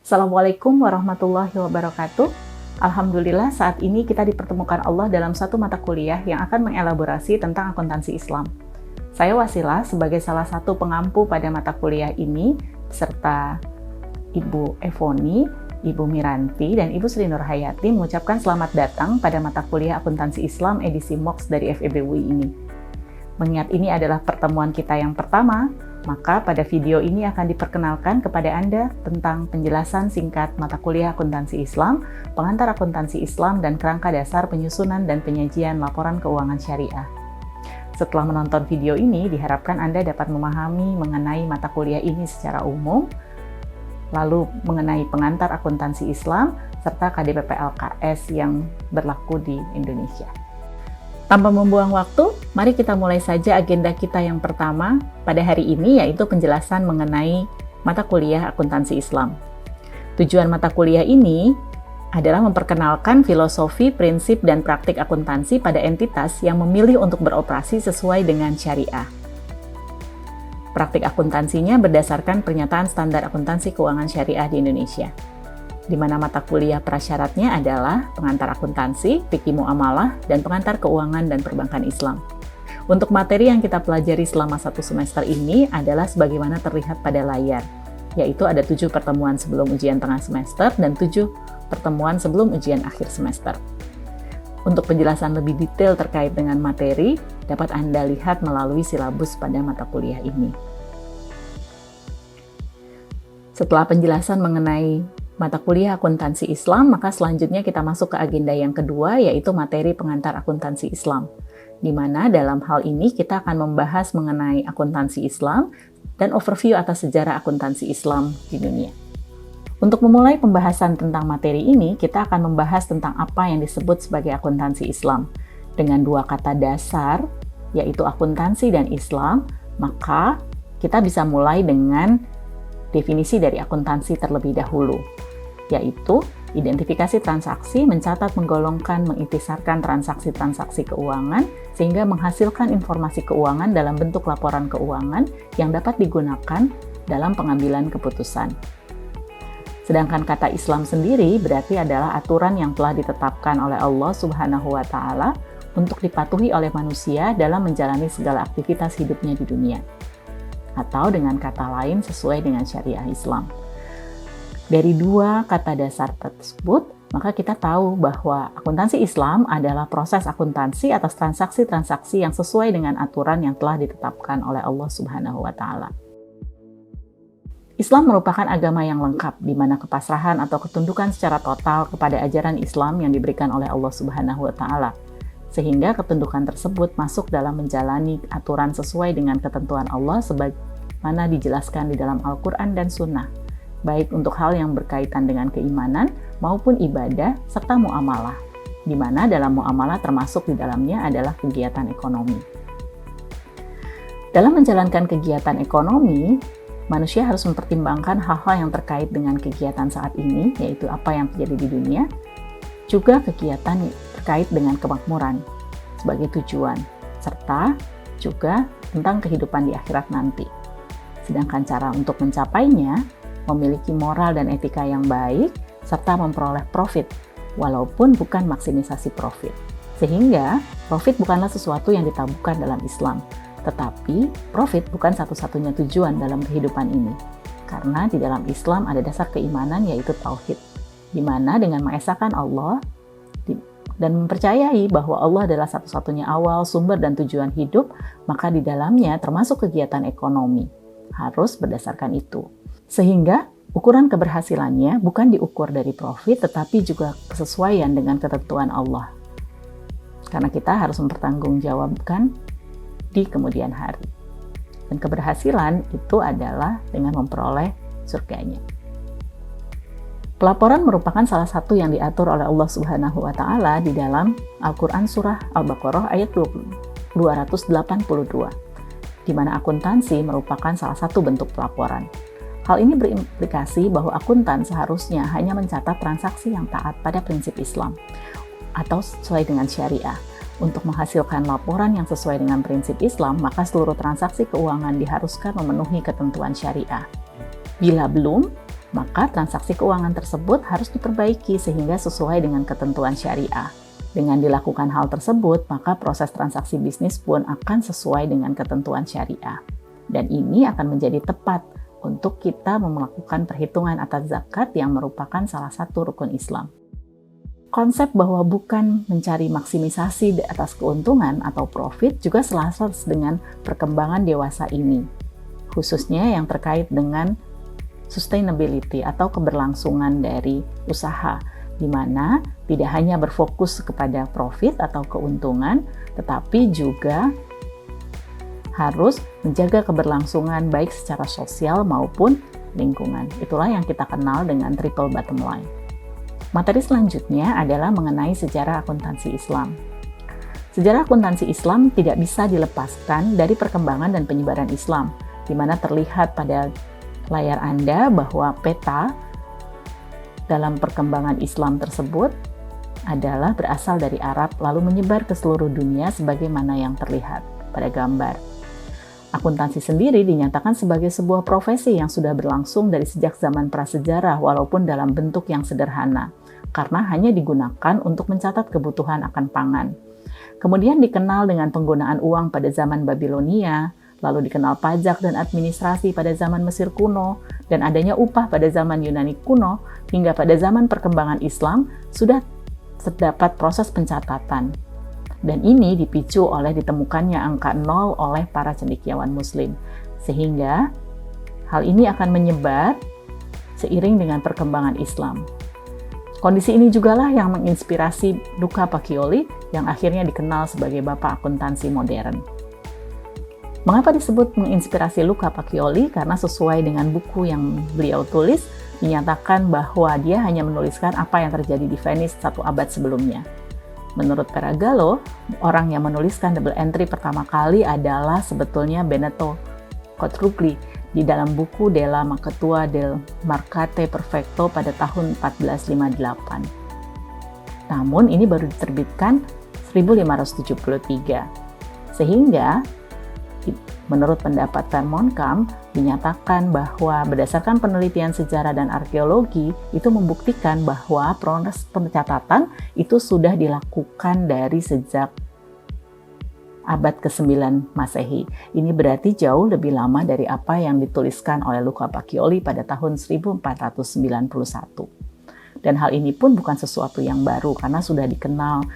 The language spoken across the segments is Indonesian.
Assalamualaikum warahmatullahi wabarakatuh. Alhamdulillah saat ini kita dipertemukan Allah dalam satu mata kuliah yang akan mengelaborasi tentang akuntansi Islam. Saya Wasilah sebagai salah satu pengampu pada mata kuliah ini, serta Ibu Evoni, Ibu Miranti, dan Ibu Sri Nurhayati mengucapkan selamat datang pada mata kuliah akuntansi Islam edisi MOOCs dari FEB UI ini. Mengingat ini adalah pertemuan kita yang pertama, maka pada video ini akan diperkenalkan kepada Anda tentang penjelasan singkat mata kuliah akuntansi Islam, pengantar akuntansi Islam, dan kerangka dasar penyusunan dan penyajian laporan keuangan syariah. Setelah menonton video ini, diharapkan Anda dapat memahami mengenai mata kuliah ini secara umum, lalu mengenai pengantar akuntansi Islam, serta KDPP LKS yang berlaku di Indonesia. Tanpa membuang waktu, mari kita mulai saja agenda kita yang pertama pada hari ini, yaitu penjelasan mengenai mata kuliah akuntansi Islam. Tujuan mata kuliah ini adalah memperkenalkan filosofi, prinsip, dan praktik akuntansi pada entitas yang memilih untuk beroperasi sesuai dengan syariah. Praktik akuntansinya berdasarkan pernyataan standar akuntansi keuangan syariah di Indonesia, di mana mata kuliah prasyaratnya adalah pengantar akuntansi, fikih muamalah, dan pengantar keuangan dan perbankan Islam. Untuk materi yang kita pelajari selama satu semester ini adalah sebagaimana terlihat pada layar, yaitu ada 7 pertemuan sebelum ujian tengah semester dan 7 pertemuan sebelum ujian akhir semester. Untuk penjelasan lebih detail terkait dengan materi, dapat Anda lihat melalui silabus pada mata kuliah ini. Setelah penjelasan mengenai mata kuliah akuntansi Islam, maka selanjutnya kita masuk ke agenda yang kedua, yaitu materi pengantar akuntansi Islam, di mana dalam hal ini kita akan membahas mengenai akuntansi Islam dan overview atas sejarah akuntansi Islam di dunia. Untuk memulai pembahasan tentang materi ini, kita akan membahas tentang apa yang disebut sebagai akuntansi Islam. Dengan 2 kata dasar, yaitu akuntansi dan Islam, maka kita bisa mulai dengan definisi dari akuntansi terlebih dahulu, yaitu identifikasi transaksi, mencatat, menggolongkan, mengintisarkan transaksi-transaksi keuangan, sehingga menghasilkan informasi keuangan dalam bentuk laporan keuangan yang dapat digunakan dalam pengambilan keputusan. Sedangkan kata Islam sendiri berarti adalah aturan yang telah ditetapkan oleh Allah Subhanahu wa Ta'ala untuk dipatuhi oleh manusia dalam menjalani segala aktivitas hidupnya di dunia, atau dengan kata lain sesuai dengan syariah Islam. Dari 2 kata dasar tersebut, maka kita tahu bahwa akuntansi Islam adalah proses akuntansi atas transaksi-transaksi yang sesuai dengan aturan yang telah ditetapkan oleh Allah Subhanahu wa Ta'ala. Islam merupakan agama yang lengkap, di mana kepasrahan atau ketundukan secara total kepada ajaran Islam yang diberikan oleh Allah Subhanahu wa Ta'ala, sehingga ketundukan tersebut masuk dalam menjalani aturan sesuai dengan ketentuan Allah sebagaimana dijelaskan di dalam Al-Quran dan Sunnah, baik untuk hal yang berkaitan dengan keimanan maupun ibadah serta muamalah, di mana dalam muamalah termasuk di dalamnya adalah kegiatan ekonomi. Dalam menjalankan kegiatan ekonomi, manusia harus mempertimbangkan hal-hal yang terkait dengan kegiatan saat ini, yaitu apa yang terjadi di dunia, juga kegiatan terkait dengan kemakmuran sebagai tujuan, serta juga tentang kehidupan di akhirat nanti. Sedangkan cara untuk mencapainya, memiliki moral dan etika yang baik, serta memperoleh profit, walaupun bukan maksimisasi profit. Sehingga, profit bukanlah sesuatu yang ditabuhkan dalam Islam, tetapi profit bukan satu-satunya tujuan dalam kehidupan ini. Karena di dalam Islam ada dasar keimanan, yaitu tauhid, di mana dengan mengesahkan Allah dan mempercayai bahwa Allah adalah satu-satunya awal, sumber, dan tujuan hidup, maka di dalamnya termasuk kegiatan ekonomi harus berdasarkan itu. Sehingga ukuran keberhasilannya bukan diukur dari profit, tetapi juga kesesuaian dengan ketentuan Allah. Karena kita harus mempertanggungjawabkan di kemudian hari. Dan keberhasilan itu adalah dengan memperoleh surganya. Pelaporan merupakan salah satu yang diatur oleh Allah Subhanahu wa Ta'ala di dalam Al-Quran Surah Al-Baqarah ayat 282, di mana akuntansi merupakan salah satu bentuk pelaporan. Hal ini berimplikasi bahwa akuntan seharusnya hanya mencatat transaksi yang taat pada prinsip Islam atau sesuai dengan syariah. Untuk menghasilkan laporan yang sesuai dengan prinsip Islam, maka seluruh transaksi keuangan diharuskan memenuhi ketentuan syariah. Bila belum, maka transaksi keuangan tersebut harus diperbaiki sehingga sesuai dengan ketentuan syariah. Dengan dilakukan hal tersebut, maka proses transaksi bisnis pun akan sesuai dengan ketentuan syariah. Dan ini akan menjadi tepat untuk kita melakukan perhitungan atas zakat yang merupakan salah satu rukun Islam. Konsep bahwa bukan mencari maksimisasi di atas keuntungan atau profit juga selaras dengan perkembangan dewasa ini, khususnya yang terkait dengan sustainability atau keberlangsungan dari usaha, di mana tidak hanya berfokus kepada profit atau keuntungan, tetapi juga harus menjaga keberlangsungan baik secara sosial maupun lingkungan. Itulah yang kita kenal dengan triple bottom line. Materi selanjutnya adalah mengenai sejarah akuntansi Islam. Sejarah akuntansi Islam tidak bisa dilepaskan dari perkembangan dan penyebaran Islam, di mana terlihat pada layar Anda bahwa peta dalam perkembangan Islam tersebut adalah berasal dari Arab lalu menyebar ke seluruh dunia sebagaimana yang terlihat pada gambar. Akuntansi sendiri dinyatakan sebagai sebuah profesi yang sudah berlangsung dari sejak zaman prasejarah walaupun dalam bentuk yang sederhana, karena hanya digunakan untuk mencatat kebutuhan akan pangan. Kemudian dikenal dengan penggunaan uang pada zaman Babilonia, lalu dikenal pajak dan administrasi pada zaman Mesir kuno, dan adanya upah pada zaman Yunani kuno, hingga pada zaman perkembangan Islam sudah terdapat proses pencatatan. Dan ini dipicu oleh ditemukannya angka 0 oleh para cendekiawan Muslim, sehingga hal ini akan menyebar seiring dengan perkembangan Islam. Kondisi ini jugalah yang menginspirasi Luca Pacioli yang akhirnya dikenal sebagai bapak akuntansi modern. Mengapa disebut menginspirasi Luca Pacioli? Karena sesuai dengan buku yang beliau tulis, dinyatakan bahwa dia hanya menuliskan apa yang terjadi di Venice 1 abad sebelumnya. Menurut Peragalo, orang yang menuliskan double entry pertama kali adalah sebetulnya Benedetto Cotruglio di dalam buku Della Macchiatura del Mercate Perfetto pada tahun 1458. Namun ini baru diterbitkan 1573. Sehingga menurut pendapat Vermont Camp, dinyatakan bahwa berdasarkan penelitian sejarah dan arkeologi, itu membuktikan bahwa proses pencatatan itu sudah dilakukan dari sejak abad ke-9 Masehi. Ini berarti jauh lebih lama dari apa yang dituliskan oleh Luca Pacioli pada tahun 1491. Dan hal ini pun bukan sesuatu yang baru karena sudah dikenal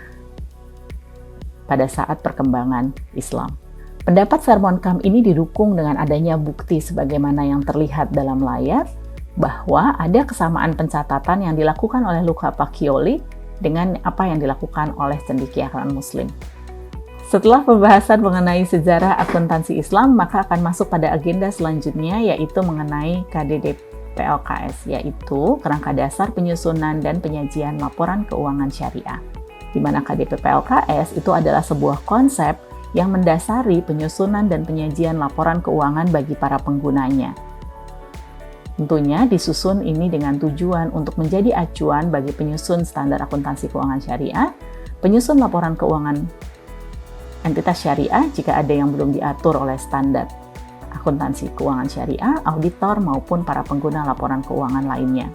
pada saat perkembangan Islam. Pendapat Vermont Camp ini didukung dengan adanya bukti sebagaimana yang terlihat dalam layar bahwa ada kesamaan pencatatan yang dilakukan oleh Luca Pacioli dengan apa yang dilakukan oleh cendekiawan Muslim. Setelah pembahasan mengenai sejarah akuntansi Islam, maka akan masuk pada agenda selanjutnya yaitu mengenai KDP-PLKS, yaitu Kerangka Dasar Penyusunan dan Penyajian Laporan Keuangan Syariah. Di mana KDP-PLKS itu adalah sebuah konsep yang mendasari penyusunan dan penyajian laporan keuangan bagi para penggunanya. Tentunya disusun ini dengan tujuan untuk menjadi acuan bagi penyusun standar akuntansi keuangan syariah, penyusun laporan keuangan entitas syariah jika ada yang belum diatur oleh standar akuntansi keuangan syariah, auditor maupun para pengguna laporan keuangan lainnya.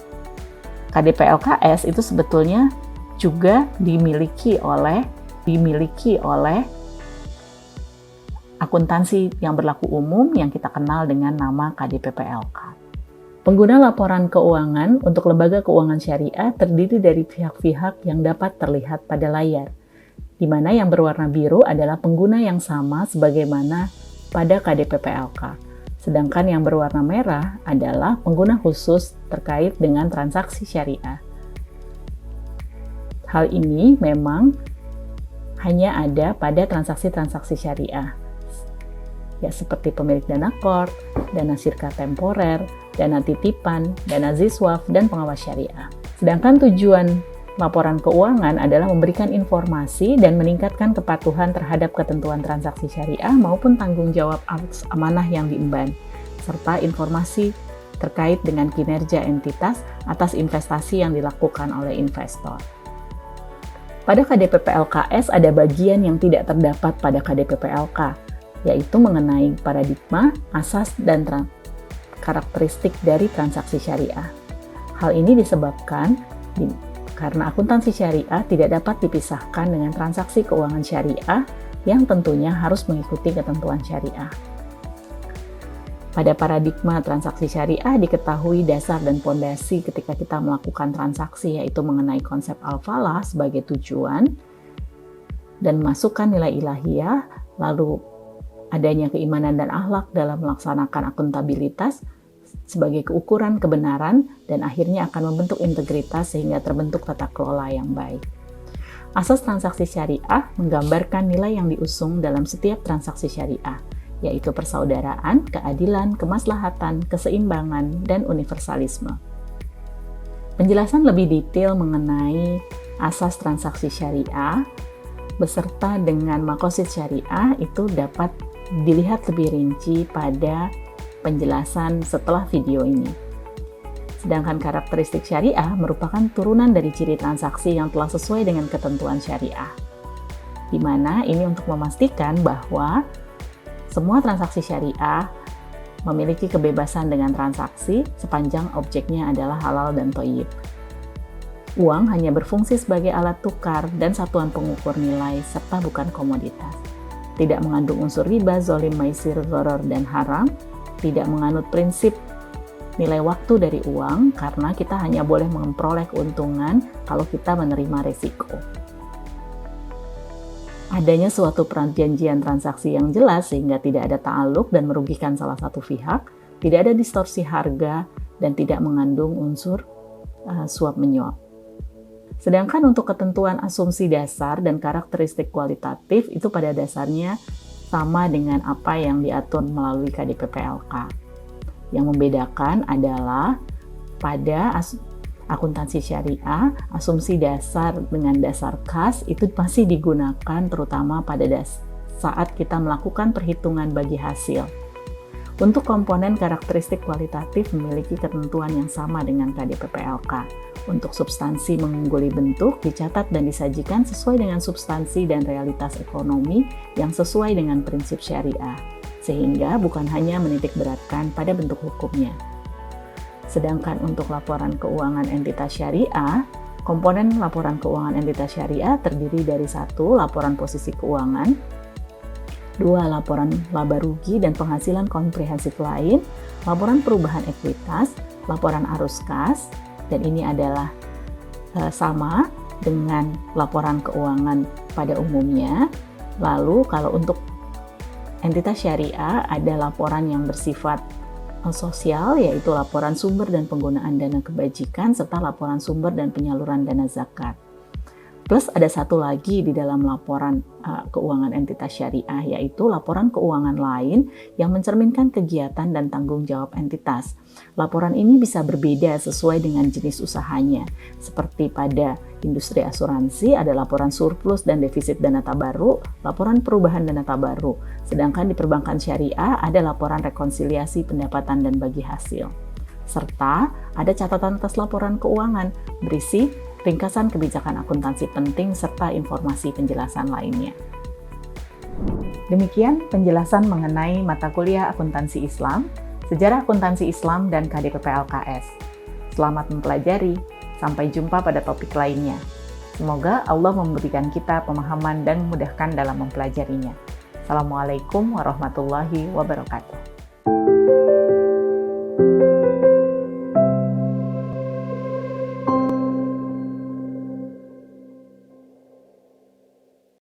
KDP-LKS itu sebetulnya juga dimiliki oleh akuntansi yang berlaku umum yang kita kenal dengan nama KDP-PLK. Pengguna laporan keuangan untuk lembaga keuangan syariah terdiri dari pihak-pihak yang dapat terlihat pada layar, di mana yang berwarna biru adalah pengguna yang sama sebagaimana pada KDP-PLK, sedangkan yang berwarna merah adalah pengguna khusus terkait dengan transaksi syariah. Hal ini memang hanya ada pada transaksi-transaksi syariah, ya seperti pemilik dana kord, dana sirka temporer, dana titipan, dana ziswaf, dan pengawas syariah. Sedangkan tujuan laporan keuangan adalah memberikan informasi dan meningkatkan kepatuhan terhadap ketentuan transaksi syariah maupun tanggung jawab atas amanah yang diemban, serta informasi terkait dengan kinerja entitas atas investasi yang dilakukan oleh investor. Pada KDP-PLKS ada bagian yang tidak terdapat pada KDP-PLK, yaitu mengenai paradigma, asas, dan karakteristik dari transaksi syariah. Hal ini disebabkan karena akuntansi syariah tidak dapat dipisahkan dengan transaksi keuangan syariah yang tentunya harus mengikuti ketentuan syariah. Pada paradigma transaksi syariah diketahui dasar dan pondasi ketika kita melakukan transaksi, yaitu mengenai konsep al-falah sebagai tujuan dan masukkan nilai ilahiyah, lalu adanya keimanan dan akhlak dalam melaksanakan akuntabilitas sebagai keukuran kebenaran, dan akhirnya akan membentuk integritas sehingga terbentuk tata kelola yang baik. Asas transaksi syariah menggambarkan nilai yang diusung dalam setiap transaksi syariah, yaitu persaudaraan, keadilan, kemaslahatan, keseimbangan, dan universalisme. Penjelasan lebih detail mengenai asas transaksi syariah beserta dengan maqasid syariah itu dapat dilihat lebih rinci pada penjelasan setelah video ini. Sedangkan karakteristik syariah merupakan turunan dari ciri transaksi yang telah sesuai dengan ketentuan syariah, di mana ini untuk memastikan bahwa semua transaksi syariah memiliki kebebasan dengan transaksi sepanjang objeknya adalah halal dan thayyib. Uang hanya berfungsi sebagai alat tukar dan satuan pengukur nilai serta bukan komoditas. Tidak mengandung unsur riba, zolim, maisir, gharar, dan haram. Tidak menganut prinsip nilai waktu dari uang karena kita hanya boleh memperoleh keuntungan kalau kita menerima risiko. Adanya suatu perjanjian transaksi yang jelas sehingga tidak ada ta'aluk dan merugikan salah satu pihak, tidak ada distorsi harga, dan tidak mengandung unsur suap-menyuap. Sedangkan untuk ketentuan asumsi dasar dan karakteristik kualitatif itu pada dasarnya sama dengan apa yang diatur melalui KDP-PLK. Yang membedakan adalah pada akuntansi syariah, asumsi dasar dengan dasar kas itu masih digunakan terutama pada saat kita melakukan perhitungan bagi hasil. Untuk komponen karakteristik kualitatif memiliki ketentuan yang sama dengan KDP-PLK. Untuk substansi mengungguli bentuk dicatat dan disajikan sesuai dengan substansi dan realitas ekonomi yang sesuai dengan prinsip syariah, sehingga bukan hanya menitik beratkan pada bentuk hukumnya. Sedangkan untuk laporan keuangan entitas syariah, komponen laporan keuangan entitas syariah terdiri dari 1. Laporan posisi keuangan, 2. Laporan laba rugi dan penghasilan komprehensif lain, laporan perubahan ekuitas, laporan arus kas, dan ini adalah sama dengan laporan keuangan pada umumnya. Lalu kalau untuk entitas syariah ada laporan yang bersifat sosial, yaitu laporan sumber dan penggunaan dana kebajikan serta laporan sumber dan penyaluran dana zakat. Plus ada satu lagi di dalam laporan keuangan entitas syariah, yaitu laporan keuangan lain yang mencerminkan kegiatan dan tanggung jawab entitas. Laporan ini bisa berbeda sesuai dengan jenis usahanya. Seperti pada industri asuransi ada laporan surplus dan defisit dana tabarruk, laporan perubahan dana tabarruk. Sedangkan di perbankan syariah ada laporan rekonsiliasi pendapatan dan bagi hasil. Serta ada catatan atas laporan keuangan berisi ringkasan kebijakan akuntansi penting serta informasi penjelasan lainnya. Demikian penjelasan mengenai mata kuliah akuntansi Islam, sejarah akuntansi Islam, dan KDP-PLKS. Selamat mempelajari, sampai jumpa pada topik lainnya. Semoga Allah memberikan kita pemahaman dan memudahkan dalam mempelajarinya. Assalamualaikum warahmatullahi wabarakatuh.